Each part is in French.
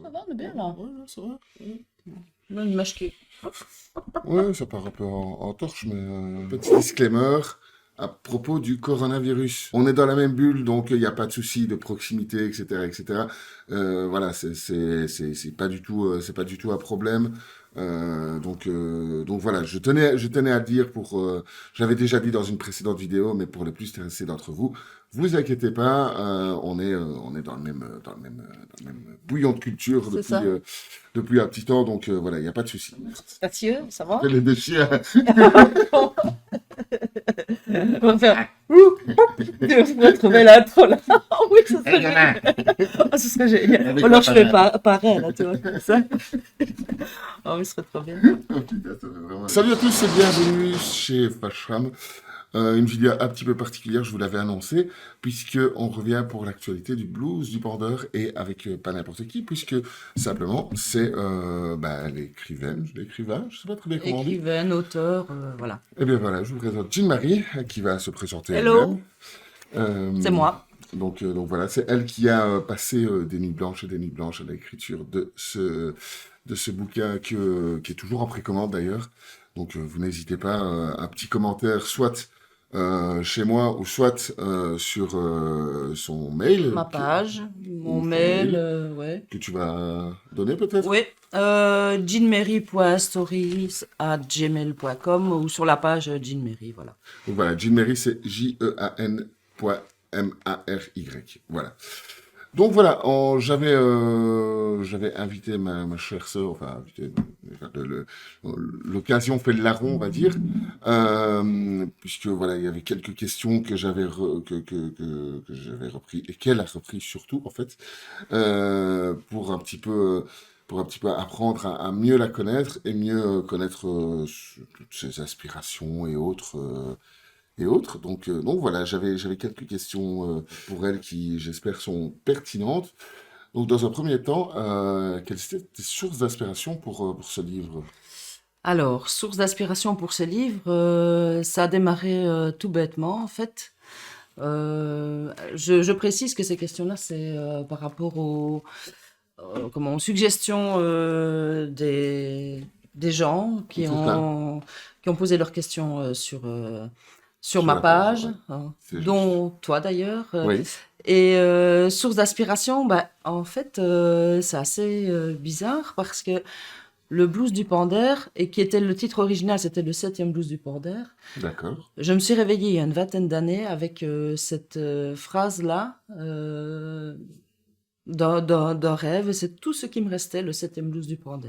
ça va, on est bien là. Ouais, ouais, ça va. Ouais. Même une mèche qui... Ouais, ça part un peu en torche, mais petit disclaimer à propos du coronavirus. On est dans la même bulle, donc il n'y a pas de souci de proximité, etc., etc. Voilà, c'est pas du tout, c'est pas du tout un problème. Donc voilà, je tenais à le dire pour, j'avais déjà dit dans une précédente vidéo, mais pour les plus intéressés d'entre vous, vous inquiétez pas, on est dans le même bouillon de culture C'est ça. depuis un petit temps, donc voilà, il n'y a pas de souci. Mathieu, ça va? Les deux chiens. On va faire... Tu vas trouver l'intro là. Oh oui, ça serait génial. Oh, ce serait génial. Avec Ou alors la je fais parade. pareil là, tu vois, comme ça. Oh, mais ce serait trop bien. Oh, putain, ça fait vraiment- Salut à tous et bienvenue chez Fashram. Une vidéo un petit peu particulière, je vous l'avais annoncé, puisque on revient pour l'actualité du blues, du border, et avec pas n'importe qui, puisque simplement c'est l'écrivain, je sais pas très bien comment on dit. Écrivaine, auteur, voilà. Eh bien voilà, je vous présente Jean-Marie, qui va se présenter Hello, elle-même. Euh, c'est moi. donc voilà, c'est elle qui a passé des nuits blanches et des nuits blanches à l'écriture de ce bouquin qui est toujours en précommande d'ailleurs. Donc vous n'hésitez pas, un petit commentaire, soit chez moi ou soit sur son mail, Ma page, mon ou son mail, mail ouais. que tu vas donner peut-être. Oui, jeanmary.stories@gmail.com ou sur la page Jeanmary, voilà. Donc voilà, Jean Mary, c'est Jean.Mary. Voilà. Donc voilà, j'avais invité ma chère sœur, enfin invité, l'occasion fait le larron, on va dire, puisque voilà, il y avait quelques questions que que j'avais repris et qu'elle a repris surtout en fait, pour un petit peu apprendre à mieux la connaître et mieux connaître toutes ses aspirations et autres. Donc voilà, j'avais quelques questions pour elle qui, j'espère, sont pertinentes. Donc dans un premier temps, quelles étaient tes sources d'inspiration pour ce livre? Alors, source d'inspiration pour ce livre, ça a démarré tout bêtement en fait. Je précise que ces questions-là, c'est par rapport aux suggestions des gens C'est ça, qui ont posé leurs questions sur sur ma la page, page, ouais. hein, C'est juste. dont toi d'ailleurs. Oui, Et source d'inspiration, bah, en fait, c'est assez bizarre parce que le blues du Pender, et qui était le titre original, c'était le 7e blues du Pender. d'accord. Je me suis réveillée il y a une vingtaine d'années avec cette phrase-là d'un rêve, et c'est tout ce qui me restait, le 7e blues du Pender.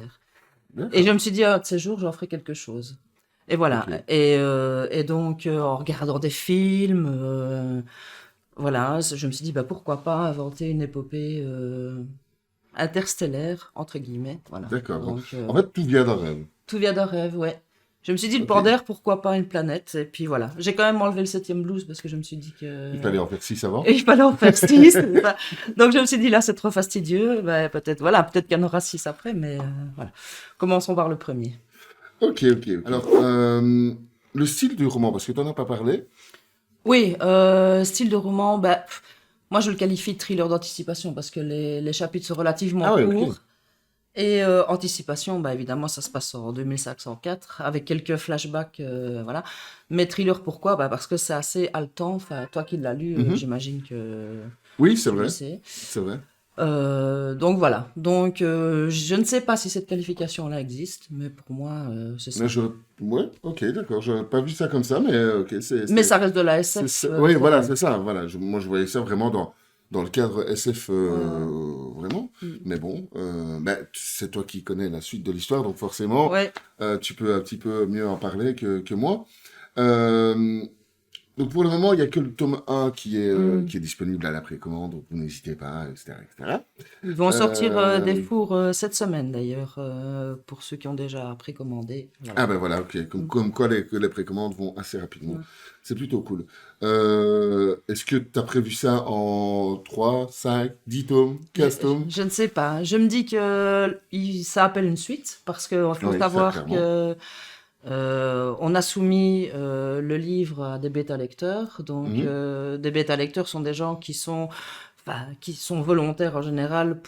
Et je D'accord. me suis dit, ah, de ces jours, j'en ferai quelque chose. Et voilà. Ok. Et donc, en regardant des films, voilà, je me suis dit, bah, pourquoi pas inventer une épopée interstellaire, entre guillemets. Voilà. D'accord. Donc, Donc, en fait, tout vient d'un rêve. tout vient d'un rêve, ouais. Je me suis dit, le Ok. Panda, pourquoi pas une planète? Et puis voilà. J'ai quand même enlevé le 7e blues parce que je me suis dit Il que... fallait en faire 6 avant. Et il fallait en faire 6. Donc je me suis dit, là, c'est trop fastidieux. Ben, peut-être, voilà, peut-être qu'il y en aura 6 après, mais voilà. Commençons par le premier. Ok, ok, ok. Alors, le style du roman, parce que tu n'en as pas parlé. Oui, style de roman, ben, moi je le qualifie de thriller d'anticipation parce que les chapitres sont relativement Ah ouais, ok. courts. Et anticipation, bah évidemment, ça se passe en 2504 avec quelques flashbacks, voilà. Mais thriller, pourquoi? Bah parce que c'est assez haletant. Enfin, toi qui l'as lu, Mhm. j'imagine que Oui, c'est tu le vrai. sais. C'est vrai. Donc voilà. Donc je ne sais pas si cette qualification-là existe, mais pour moi, c'est Mais ça. ouais, ok, d'accord. J'aurais pas vu ça comme ça, mais ok, Mais ça reste de la SF. Oui, voilà, C'est... c'est ça. Voilà, moi, je voyais ça vraiment dans le cadre SF, Ouais. vraiment. Mm. Mais bon, c'est toi qui connais la suite de l'histoire, donc forcément, Ouais. tu peux un petit peu mieux en parler que moi. Euh, donc pour le moment, il n'y a que le tome 1 Mm. qui est disponible à la précommande, donc vous n'hésitez pas, etc., etc. Ils vont sortir des Euh, fours cette semaine d'ailleurs, pour ceux qui ont déjà précommandé. Voilà. Ah ben voilà, ok. Mm. Comme quoi les précommandes vont assez rapidement. Ouais. C'est plutôt cool. Est-ce que tu as prévu ça en 3, 5, 10 tomes, Je, 15 tomes? je ne sais pas. Je me dis que ça appelle une suite parce qu'il faut Oui, ça savoir clairement. que on a soumis le livre à des bêta lecteurs. Donc Mhm. des bêta lecteurs sont des gens qui sont qui sont volontaires en général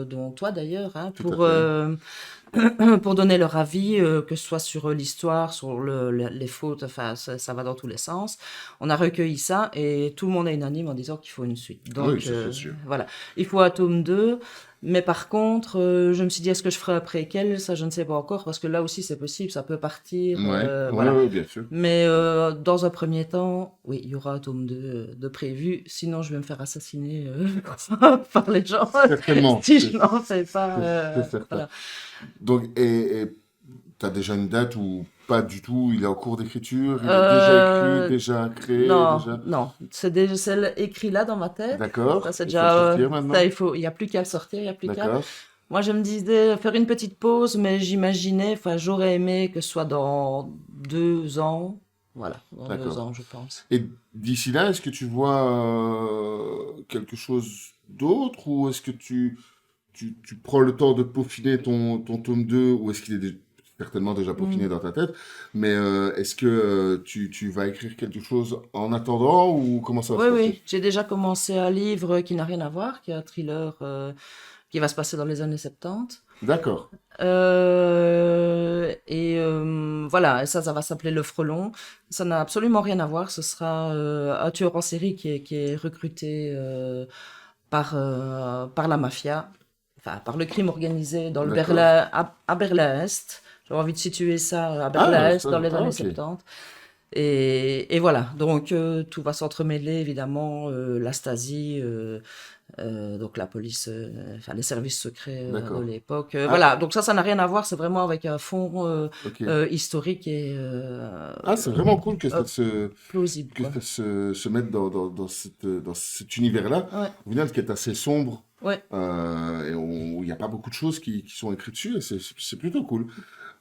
dont toi d'ailleurs, hein, Tout à fait. pour donner leur avis, que ce soit sur l'histoire, sur les fautes, enfin, ça va dans tous les sens. On a recueilli ça et tout le monde est unanime en disant qu'il faut une suite. Oui, Donc, ça c'est sûr. voilà. Il faut un tome 2. Mais par contre, je me suis dit, est-ce que je ferai après quel? Ça, je ne sais pas encore, parce que là aussi, c'est possible, ça peut partir, Ouais, ouais, voilà. ouais, bien sûr. Mais dans un premier temps, oui, il y aura un tome 2 de prévu. Sinon, je vais me faire assassiner par les gens Certainement, si je n'en fais pas. c'est certain. Voilà. Donc, et t'as déjà une date ou pas du tout? Il est en cours d'écriture, il est déjà écrit, Euh, déjà créé, non, déjà. non, c'est déjà c'est écrit là dans ma tête. Ça, D'accord, c'est il faut le déjà. sortir Ça, maintenant. il y a plus qu'à le sortir, il y a plus qu'à. D'accord, Moi, je me disais faire une petite pause, mais j'imaginais, enfin, j'aurais aimé que ce soit dans 2 ans. Voilà, dans deux d'accord. ans, je pense. Et d'ici là, est-ce que tu vois quelque chose d'autre ou est-ce que tu prends le temps de peaufiner ton tome 2 ou est-ce qu'il est certainement déjà peaufiné Hmm. dans ta tête, mais est-ce que tu vas écrire quelque chose en attendant ou comment ça va se Oui, passer? oui, j'ai déjà commencé un livre qui n'a rien à voir, qui est un thriller qui va se passer dans les années 70. D'accord, Voilà, et ça va s'appeler Le Frelon. Ça n'a absolument rien à voir. Ce sera un tueur en série qui est recruté par la mafia, enfin par le crime organisé dans le d'accord. à Berlin-Est. J'aurais envie de situer ça à Ah, Berlin-Est dans les années ok, 70. Et voilà, donc tout va s'entremêler évidemment, la Stasi, donc la police, enfin les services secrets de d'accord. l'époque. Ah, Voilà, donc ça n'a rien à voir, c'est vraiment avec un fond ok. historique et Ah, c'est vraiment cool que euh, ça se, plausible, que quoi. ça se mette dans cet univers-là, Ouais, au final, qui est assez sombre, ouais. et où il n'y a pas beaucoup de choses qui sont écrites dessus, et c'est plutôt cool.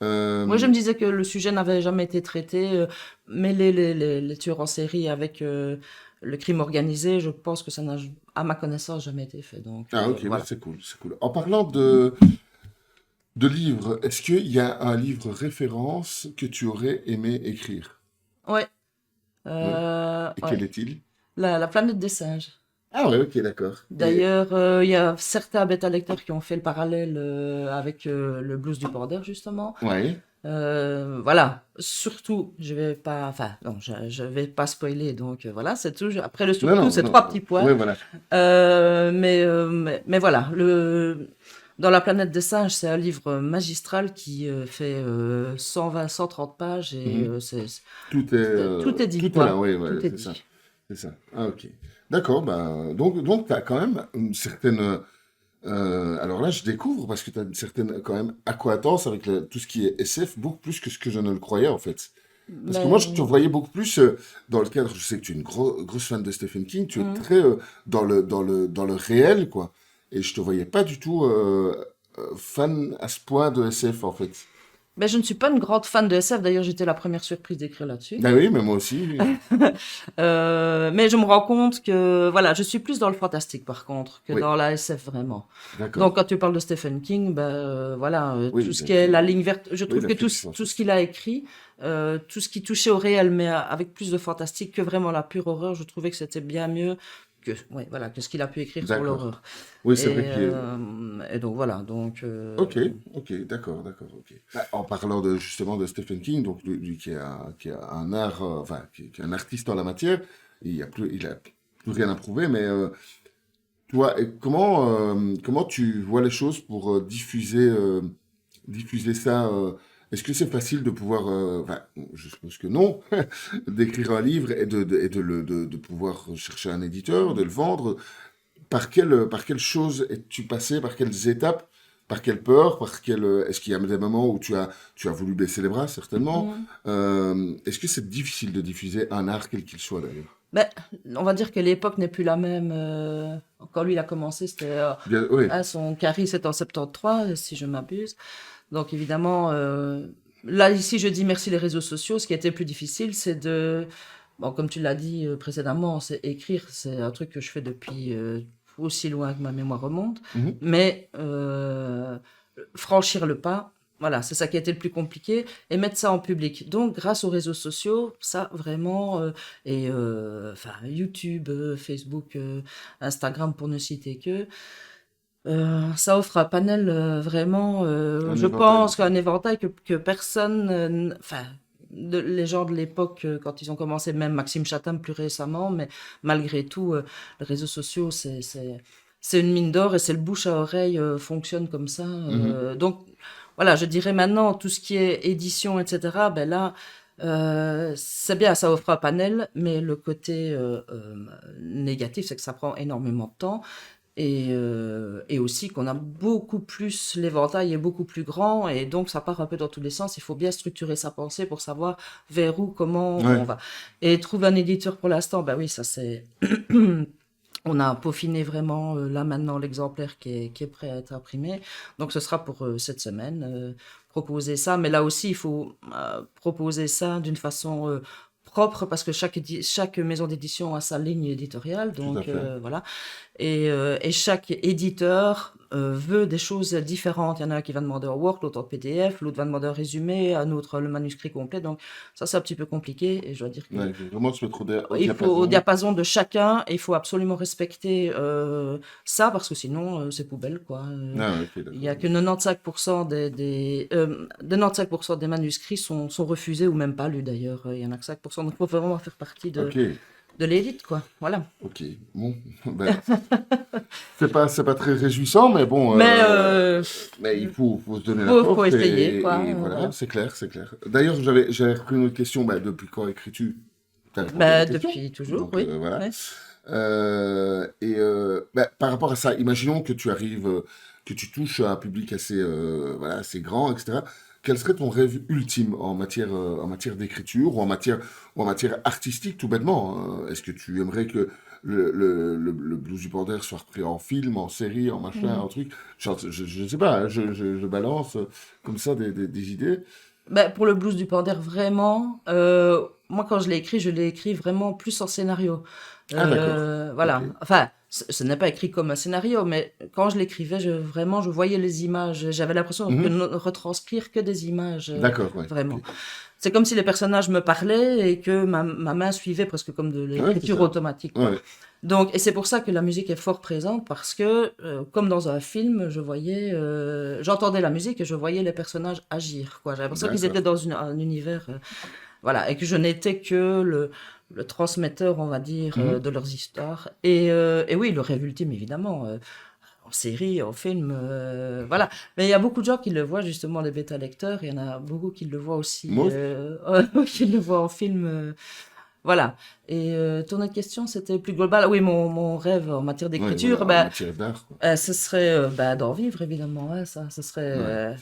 Moi, je Euh, me disais que le sujet n'avait jamais été traité, mêler les tueurs en série avec le crime organisé, je pense que ça n'a, à ma connaissance, jamais été fait. Donc ah, ok, bah, voilà. c'est cool, c'est cool. En parlant de livres, est-ce qu'il y a un livre référence que tu aurais aimé écrire? Ouais, Et quel ouais. est-il? La planète des singes. Ah ouais, ok, d'accord. Et D'ailleurs, il y a certains bêta-lecteurs qui ont fait le parallèle avec le blues du border, justement. ouais. Voilà, surtout, je vais pas, enfin, non, je vais pas spoiler, donc voilà, c'est toujours, après le Non, surtout, non, c'est non. 3 petits points. Ouais, voilà. Mais voilà, dans La planète des singes, c'est un livre magistral qui fait 120, 130 pages et Mhm. tout est dit, Tout est là, quoi. oui, ouais, Tout est c'est ça. dit. C'est ça. Ah, ok. D'accord, bah, donc tu as quand même une certaine. Alors là, je découvre parce que tu as une certaine quand même accointance avec tout ce qui est SF, beaucoup plus que ce que je ne le croyais en fait. Parce que moi, je te Mais, voyais beaucoup plus dans le cadre, je sais que tu es une grosse fan de Stephen King, tu es hum. très dans le réel, quoi. Et je te voyais pas du tout fan à ce point de SF en fait. Mais je ne suis pas une grande fan de SF, d'ailleurs j'étais la première surprise d'écrire là-dessus. Ah oui, mais moi aussi. Oui. Mais je me rends compte que voilà, je suis plus dans le fantastique par contre que Oui, dans la SF vraiment. Donc d'accord. quand tu parles de Stephen King, ben voilà, tout Oui, ce qui est la ligne verte, je oui, trouve la que fiction, tout c'est ce ça. qu'il a écrit, tout ce qui touchait au réel, mais avec plus de fantastique que vraiment la pure horreur, je trouvais que c'était bien mieux que ouais, voilà, que ce qu'il a pu écrire sur D'accord. l'horreur. Oui, c'est vrai qu'il est... Et donc voilà, donc Ok, ok, d'accord, ok. Bah, en parlant justement de Stephen King, donc lui qui a un art, enfin, qui est un artiste en la matière, il a plus rien à prouver, mais toi, et comment tu vois les choses pour diffuser ça est-ce que c'est facile de pouvoir, enfin, je suppose que non, d'écrire un livre et de pouvoir chercher un éditeur, de le vendre? Par quelle chose es-tu passé? Par quelles étapes? Par quelle peur? Est-ce qu'il y a des moments où tu as voulu baisser les bras, certainement? mm. Est-ce que c'est difficile de diffuser un art quel qu'il soit, d'ailleurs? Ben, on va dire que l'époque n'est plus la même. Quand lui il a commencé, c'était Bien, oui. son Carrie, c'était en 73, si je m'abuse. Donc évidemment, là ici je dis merci les réseaux sociaux. Ce qui a été plus difficile, c'est bon, comme tu l'as dit précédemment, c'est écrire, c'est un truc que je fais depuis aussi loin que ma mémoire remonte. Mhm. Mais franchir le pas. voilà, c'est ça qui a été le plus compliqué, et mettre ça en public. Donc, grâce aux réseaux sociaux, ça vraiment, enfin, YouTube, Facebook, Instagram, pour ne citer que, ça offre un panel vraiment, Un je éventail, pense quoi. qu'un éventail que personne, enfin, les gens de l'époque, quand ils ont commencé, même Maxime Chatham plus récemment, mais malgré tout, les réseaux sociaux, c'est une mine d'or et c'est le bouche à oreille fonctionne comme ça. Mhm. Donc, voilà, je dirais maintenant, tout ce qui est édition, etc., ben là, c'est bien, ça offre un panel, mais le côté négatif, c'est que ça prend énormément de temps. Et aussi qu'on a beaucoup plus, l'éventail est beaucoup plus grand et donc ça part un peu dans tous les sens. Il faut bien structurer sa pensée pour savoir vers où, comment on Ouais, va. Et trouver un éditeur pour l'instant, ben oui, ça c'est... On a peaufiné vraiment là maintenant l'exemplaire qui est prêt à être imprimé. Donc ce sera pour cette semaine. Proposer ça, mais là aussi il faut proposer ça d'une façon propre parce que chaque maison d'édition a sa ligne éditoriale. tout à Donc fait. voilà. Et chaque éditeur veut des choses différentes. Il y en a un qui va demander un Word, l'autre en PDF, l'autre va demander un résumé, un autre le manuscrit complet. Donc ça, c'est un petit peu compliqué. Et je dois dire que Ouais, il faut vraiment se mettre au il faut au diapason. diapason de chacun, et il faut absolument respecter ça parce que sinon c'est poubelle quoi. Ah, ouais, ok, Il y a d'accord. que 95% 95% des manuscrits sont refusés ou même pas lus d'ailleurs. Il y en a que 5%. Donc il faut vraiment faire partie Ok, de l'élite quoi. Voilà. ok. Bon, ben, c'est pas très réjouissant, mais bon, Mais mais faut se donner la faut force essayer, quoi. et voilà, Voilà. c'est clair, c'est clair. D'ailleurs, j'avais repris une autre question. Bah, depuis quand écris-tu? Tu as répondu à la Bah, question. depuis toujours, Donc oui. voilà. Ouais. Bah, par rapport à ça, imaginons que tu arrives, que tu touches à un public assez, voilà, assez grand, etc. Quel serait ton rêve ultime en matière d'écriture ou en matière artistique, tout bêtement, hein? Est-ce que tu aimerais que le Blues du Panther soit repris en film, en série, en machin, Mhm. en truc? Genre, je sais pas, hein, je balance comme ça des idées. Bah, pour le blues du Panther, vraiment, moi quand je l'ai écrit vraiment plus en scénario. Ah, d'accord. Ok. Voilà. Enfin, ce n'est pas écrit comme un scénario, mais quand je l'écrivais, vraiment, je voyais les images. J'avais l'impression de Mhm. retranscrire que des images, D'accord, ouais. Ok. vraiment. C'est comme si les personnages me parlaient et que ma main suivait presque comme de Ouais, c'est l'écriture ça. automatique, quoi. Ouais. Donc, et c'est pour ça que la musique est fort présente parce que, comme dans un film, j'entendais la musique et je voyais les personnages agir, quoi. J'avais l'impression qu'ils étaient D'accord. dans un univers, voilà, et que je n'étais que le transmetteur, on va dire, Mhm. de leurs histoires. Et oui, le rêve ultime, évidemment. En série, en film, voilà. Mais il y a beaucoup de gens qui le voient justement, les bêta-lecteurs. Il y en a beaucoup qui le voient aussi, Moi aussi. qui le voient en film. Voilà. Et ton autre question, c'était plus global. Oui, mon rêve en matière Ouais, voilà, d'écriture, en matière d'art, quoi. ce serait bah, d'en vivre, évidemment. Ouais, ça, Ouais, ce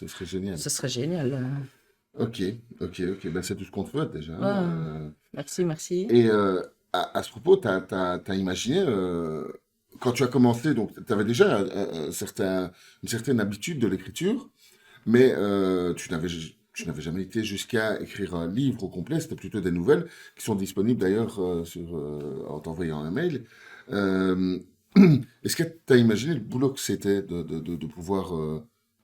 serait génial. ce serait génial. Ok, ok, ok. Ben, c'est tout ce qu'on te souhaite déjà, hein. Ouais, merci, merci. Et à ce propos, t'as imaginé, quand tu as commencé, donc tu avais déjà une certaine habitude de l'écriture, mais tu n'avais jamais été jusqu'à écrire un livre au complet, c'était plutôt des nouvelles qui sont disponibles d'ailleurs en t'envoyant un mail. Euh, Est-ce que tu as imaginé le boulot que c'était de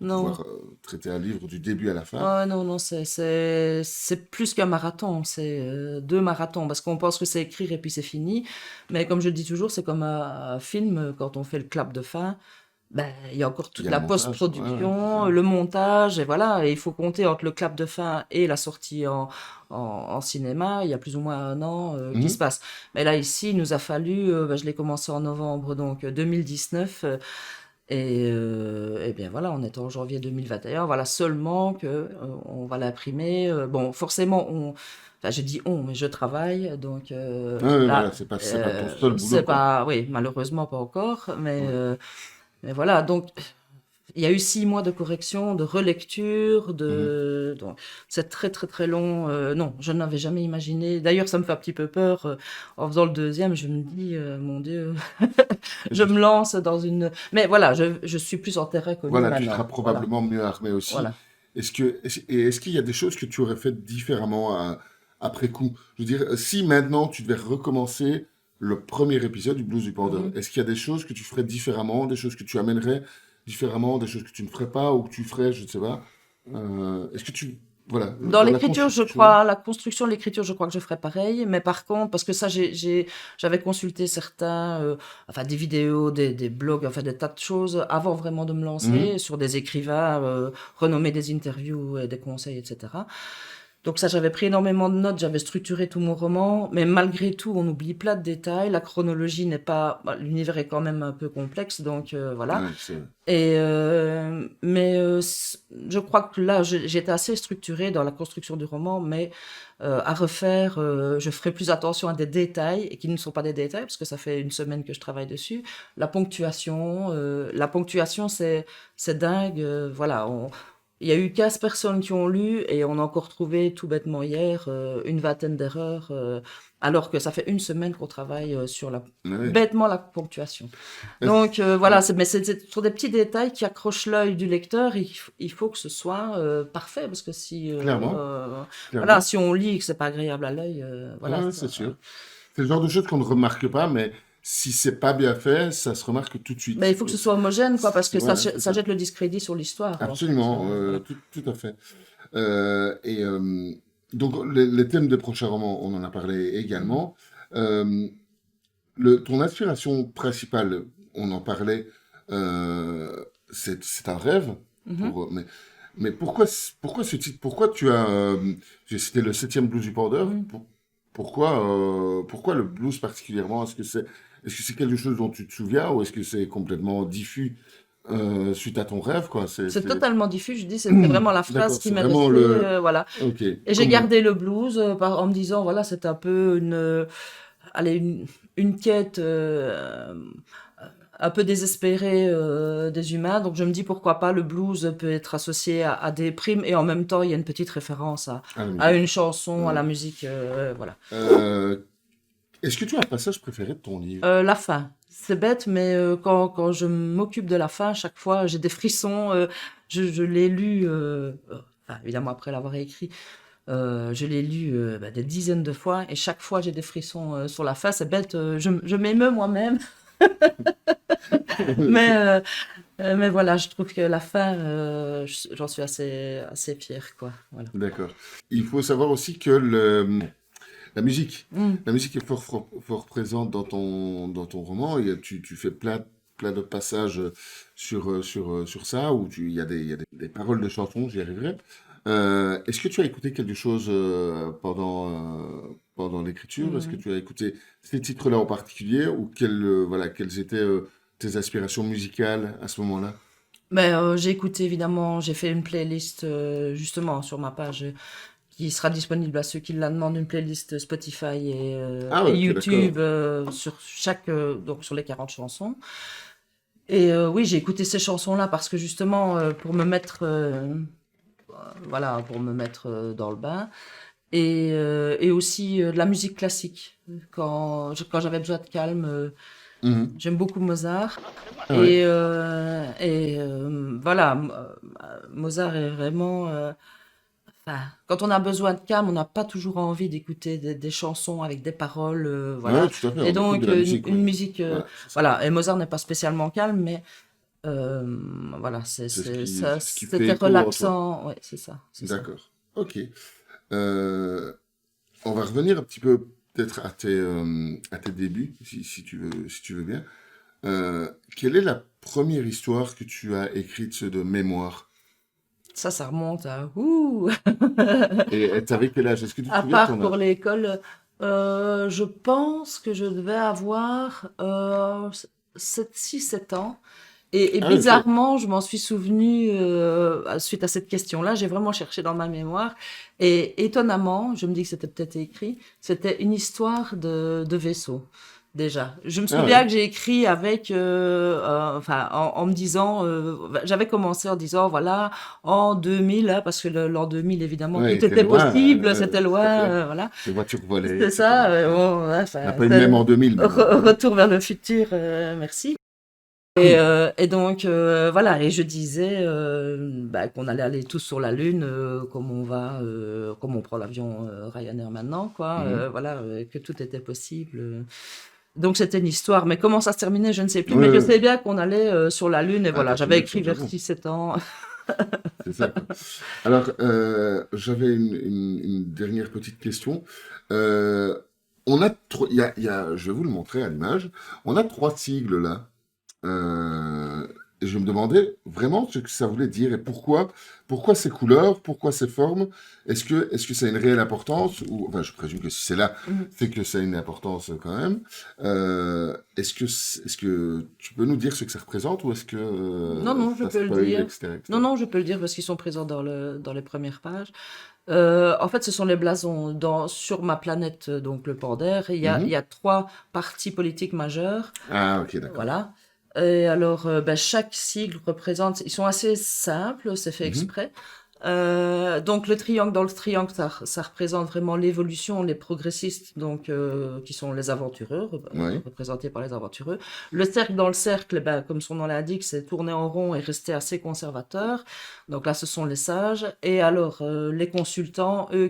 Non. pouvoir traiter un livre du début à la fin? Oh, non, non, c'est plus qu'un marathon, c'est deux marathons, parce qu'on pense que c'est écrire et puis c'est fini. Mais comme je le dis toujours, c'est comme un film, quand on fait le clap de fin, ben, il y a encore Il toute y a le la montage, ouais, ouais, c'est ça. post-production, le montage, et voilà, et il faut compter entre le clap de fin et la sortie en cinéma, il y a plus ou moins un an qui se Mhm. passe. Mais là, ici, il nous a fallu, ben, je l'ai commencé en novembre, donc 2019, et bien voilà, on est en janvier 2021, voilà seulement que on va l'imprimer. Bon, forcément, enfin, je dis on, mais je travaille, donc Ouais, ouais, là, voilà, c'est pas ton seul boulot, c'est quoi. pas, oui, malheureusement pas encore, Ouais. mais voilà, donc il y a eu 6 mois de correction, de relecture, Mhm. donc c'est très très très long. Non, je n'avais jamais imaginé. D'ailleurs, ça me fait un petit peu peur. En faisant le deuxième, je me dis, mon Dieu, Et je tu, me lance dans une. Mais voilà, je suis plus en terrain connu voilà, tu seras maintenant. Voilà, probablement mieux armé aussi. voilà. Est-ce qu'il y a des choses que tu aurais faites différemment après coup? Je veux dire, si maintenant tu devais recommencer le premier épisode du Blues du Panda, Mhm. est-ce qu'il y a des choses que tu ferais différemment, des choses que tu amènerais différemment, des choses que tu ne ferais pas ou que tu ferais, je ne sais pas? Est-ce que tu... Voilà, Dans dans la l'écriture, je construction. crois, la construction de l'écriture, je crois que je ferais pareil. Mais par contre, parce que ça, j'avais consulté certains, enfin des vidéos, des blogs, enfin des tas de choses avant vraiment de me lancer Mhm. sur des écrivains renommés, des interviews, et des conseils, etc. Donc ça, j'avais pris énormément de notes, j'avais structuré tout mon roman, mais malgré tout, on oublie plein de détails. La chronologie n'est pas, bah, l'univers est quand même un peu complexe, donc voilà. Ouais, c'est... Et mais je crois que là, j'étais assez structurée dans la construction du roman, mais à refaire, je ferai plus attention à des détails et qui ne sont pas des détails parce que ça fait une semaine que je travaille dessus. La ponctuation, c'est dingue. Voilà, il y a eu 15 personnes qui ont lu et on a encore trouvé tout bêtement hier une vingtaine d'erreurs, alors que ça fait une semaine qu'on travaille sur Ouais. bêtement la ponctuation. Est-ce- Donc voilà, ouais, mais c'est sur des petits détails qui accrochent l'œil du lecteur et il faut que ce soit parfait parce que si clairement, voilà, clairement. si on lit et que c'est pas agréable à l'œil, voilà. Ouais, c'est sûr. C'est le genre de choses qu'on ne remarque pas, mais si c'est pas bien fait, ça se remarque tout de Mais il suite. faut que ce soit homogène, quoi, parce que Voilà, c'est ça ça. jette le discrédit sur l'histoire, en fait. Absolument, Voilà. tout à fait. Et donc, les thèmes des prochains romans, on en a parlé Mhm. également. Euh, ton inspiration principale, on en parlait, c'est un rêve. Mhm. Pour, mais pourquoi, pourquoi ce titre? Pourquoi tu as... j'ai cité le septième blues du Border. Mhm. Pourquoi, pourquoi le blues particulièrement? Est-ce que c'est quelque chose dont tu te souviens ou est-ce que c'est complètement diffus suite à ton rêve, quoi? C'est totalement diffus, je dis, c'était vraiment la phrase D'accord, qui c'est m'est vraiment restée, le... voilà. Ok, Et j'ai comme... gardé le blues en me disant, voilà, c'est un peu allez, une quête un peu désespérée des humains. Donc je me dis pourquoi pas le blues peut être associé à des primes et en même temps il y a une petite référence à la à une musique. chanson, à Ouais. la musique, voilà. Euh, Est-ce que tu as un passage préféré de ton livre? La fin. C'est bête, mais quand je m'occupe de la fin, à chaque fois, j'ai des frissons. Je l'ai lu, enfin, évidemment après l'avoir écrit, je l'ai lu bah, des dizaines de fois, et chaque fois j'ai des frissons sur la fin. C'est bête, je m'émeus moi-même, mais, mais voilà, je trouve que la fin, j'en suis assez fière, quoi. Voilà. D'accord. Il faut savoir aussi que la musique, Mm. la musique est fort présente dans ton roman. Tu fais plein de passages sur ça, où il y a des paroles de chansons, j'y arriverai. Est-ce que tu as écouté quelque chose pendant l'écriture? Est-ce que Mm. tu as écouté ces titres-là en particulier, ou voilà, quelles étaient tes aspirations musicales à ce moment-là? Mais j'ai écouté évidemment, j'ai fait une playlist justement sur ma page qui sera disponible à ceux qui la demandent, une playlist Spotify Ah ouais, et ok, d'accord. YouTube sur chaque donc sur les 40 chansons. Et oui, j'ai écouté ces chansons-là parce que justement pour me mettre voilà, pour me mettre dans le bain et aussi de la musique classique quand j'avais besoin de calme. Mhm. J'aime beaucoup Mozart Ah ouais. et voilà, Mozart est vraiment enfin, quand on a besoin de calme, on n'a pas toujours envie d'écouter des chansons avec des paroles, Ouais, voilà. tout à fait, Et on écoute de donc, la musique, une ouais. musique, Voilà, c'est ça. voilà. Et Mozart n'est pas spécialement calme, mais euh, voilà, C'est ce qui fait c'était écho en toi. relaxant. Ouais, c'est ça, c'est ça. D'accord. Ok. Euh, on va revenir un petit peu peut-être à tes débuts, si tu veux bien. Quelle est la première histoire que tu as écrite de mémoire? Ça remonte à ouh. Et t'avais quel âge? Est-ce que tu te À souviens de part ton pour âge? l'école, je pense que je devais avoir 6, 7 ans. Et Ah, ok. bizarrement, je m'en suis souvenue suite à cette question-là. J'ai vraiment cherché dans ma mémoire. Et étonnamment, je me dis que c'était peut-être écrit, c'était une histoire de vaisseau. Déjà, je me Ah souviens ouais. que j'ai écrit avec, enfin, en me disant, j'avais commencé en disant, voilà, en 2000, hein, parce que l'an 2000, évidemment, Ouais, il tout était était loin, possible, c'était tout à loin, fait. voilà. Les voitures volées, C'est etc. ça, Ouais. bon, ouais, On n'a enfin, pas eu le même en 2000, mais bon. retour vers le futur, merci. Et donc voilà, et je disais bah, qu'on allait aller tous sur la Lune, comme on prend l'avion Ryanair maintenant, quoi. Mhm. Voilà, que tout était possible. Donc c'était une histoire, mais comment ça se terminait, je ne sais plus. Ouais, Mais je ouais. sais bien qu'on allait sur la Lune, et Ah, voilà, t'as j'avais tenu le écrit vers changeron. 6, 7 ans. C'est ça, quoi. Alors, j'avais une dernière petite question. Euh, je vais vous le montrer à l'image. On a 3 sigles là. Et je me demandais vraiment ce que ça voulait dire et pourquoi ces couleurs, pourquoi ces formes. Est-ce que ça a une réelle importance ou, enfin, je présume que si c'est là, Mhm. c'est que ça a une importance quand même. Est-ce que tu peux nous dire ce que ça représente ou est-ce que Non, non, je ça peux le spoil, dire. etc., Non, etc. non, je peux le dire parce qu'ils sont présents dans les premières pages. En fait, ce sont les blasons. Sur ma planète, donc le Port-d'Air, il y a 3 partis politiques majeurs. Ah, ok, d'accord. Voilà. Et alors, ben, chaque sigle représente. Ils sont assez simples, c'est fait Mhm. exprès. Donc le triangle, dans le triangle, ça représente vraiment l'évolution, les progressistes, donc qui sont les aventureux, Oui. représentés par les aventureux. Le cercle, dans le cercle, ben, comme son nom l'indique, c'est tourner en rond et rester assez conservateur. Donc là, ce sont les sages. Et alors les consultants, eux,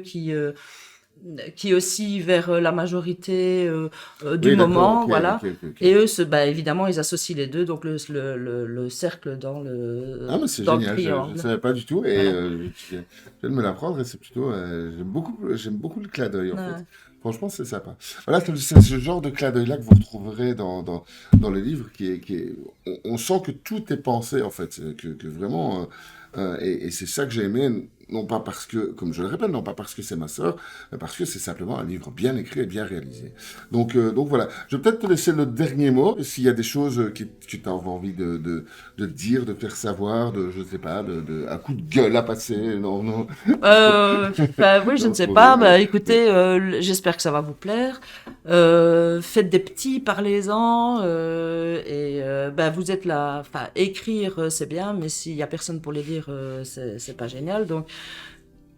qui oscillent vers la majorité du Oui, d'accord, ok, moment, voilà. ok, ok, ok. Et eux, bah, évidemment, ils associent les deux, donc le cercle dans Ah, le, mais c'est dans le génial, je ne triangle. savais pas du tout et Voilà. je viens de me l'apprendre et c'est plutôt, j'aime beaucoup le clin d'œil en fait. Ouais. Franchement, c'est sympa. Voilà, c'est ce genre de clin d'œil-là que vous retrouverez dans le livre on sent que tout est pensé en fait, que vraiment, et c'est ça que j'ai aimé, non pas parce que, comme je le répète, non pas parce que c'est ma sœur, mais parce que c'est simplement un livre bien écrit et bien réalisé. Donc voilà, je vais peut-être te laisser le dernier mot, s'il y a des choses que tu as envie de dire, de faire savoir, je sais pas, un coup de gueule à passer, non, non, Bah, oui, je ne non, sais trop pas. bien, Bah, mais, écoutez, j'espère que ça va vous plaire. Faites des petits, parlez-en. Bah, vous êtes là. Enfin, écrire, c'est bien, mais s'il y a personne pour les lire, c'est pas génial. Donc,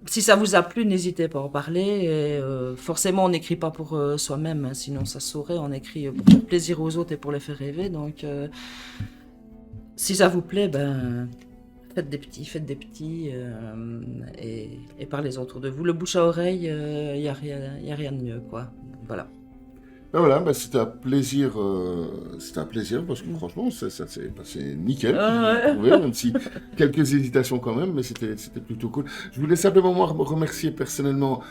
si ça vous a plu, n'hésitez pas à en parler. Et, forcément, on n'écrit pas pour soi-même, hein, sinon ça se saurait. On écrit pour faire plaisir aux autres et pour les faire rêver. Donc, si ça vous plaît, ben, faites des petits et parlez autour de vous. Le bouche à oreille, il y a rien de mieux, quoi. Voilà. ben voilà, ben c'était un plaisir parce que franchement, ça s'est passé nickel, j'ai Ouais. trouvé, même si quelques hésitations quand même, mais c'était plutôt cool. Je voulais simplement moi remercier personnellement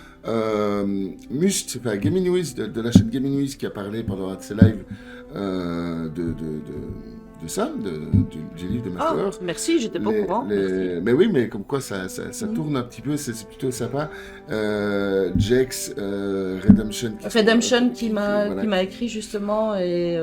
Must, enfin Gaming News, de la chaîne Gaming News qui a parlé pendant un de ses lives de ça, du livre de ma Ah, sœur. merci, j'étais pas au courant. Merci. Mais oui, mais comme quoi ça Mm. tourne un petit peu, c'est plutôt sympa. Jax, Redemption, Redemption voilà. qui m'a écrit justement et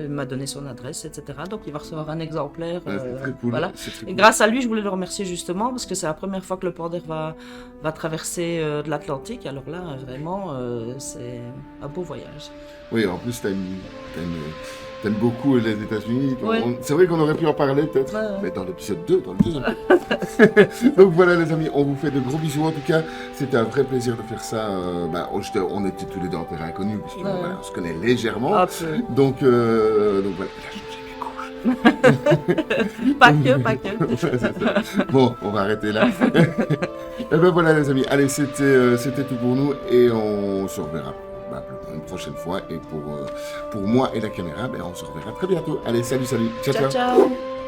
m'a donné son adresse, etc. Donc il va recevoir un exemplaire. Ouais, c'est très cool, Voilà. c'est très Et cool. grâce à lui, je voulais le remercier justement parce que c'est la première fois que le Port d'Air va traverser de l'Atlantique. Alors là, vraiment, c'est un beau voyage. Oui, en plus, t'aimes beaucoup les États-Unis. Ouais. C'est vrai qu'on aurait pu en parler peut-être, Ouais. mais dans l'épisode 2, dans le deuxième. Donc voilà, les amis, on vous fait de gros bisous. En tout cas, c'était un vrai plaisir de faire ça. On était tous les deux en terrain inconnu, parce que Ouais. voilà, on se connaît légèrement. Un peu. Donc voilà, il a changé mes couches. Pas que, pas que. Ouais, c'est ça. Bon, on va arrêter là. Et ben voilà, les amis. Allez, c'était tout pour nous et on se reverra une prochaine fois. Et pour moi et la caméra, ben, on se reverra très bientôt. Allez, salut, salut. Ciao, Ciao, ciao. ciao.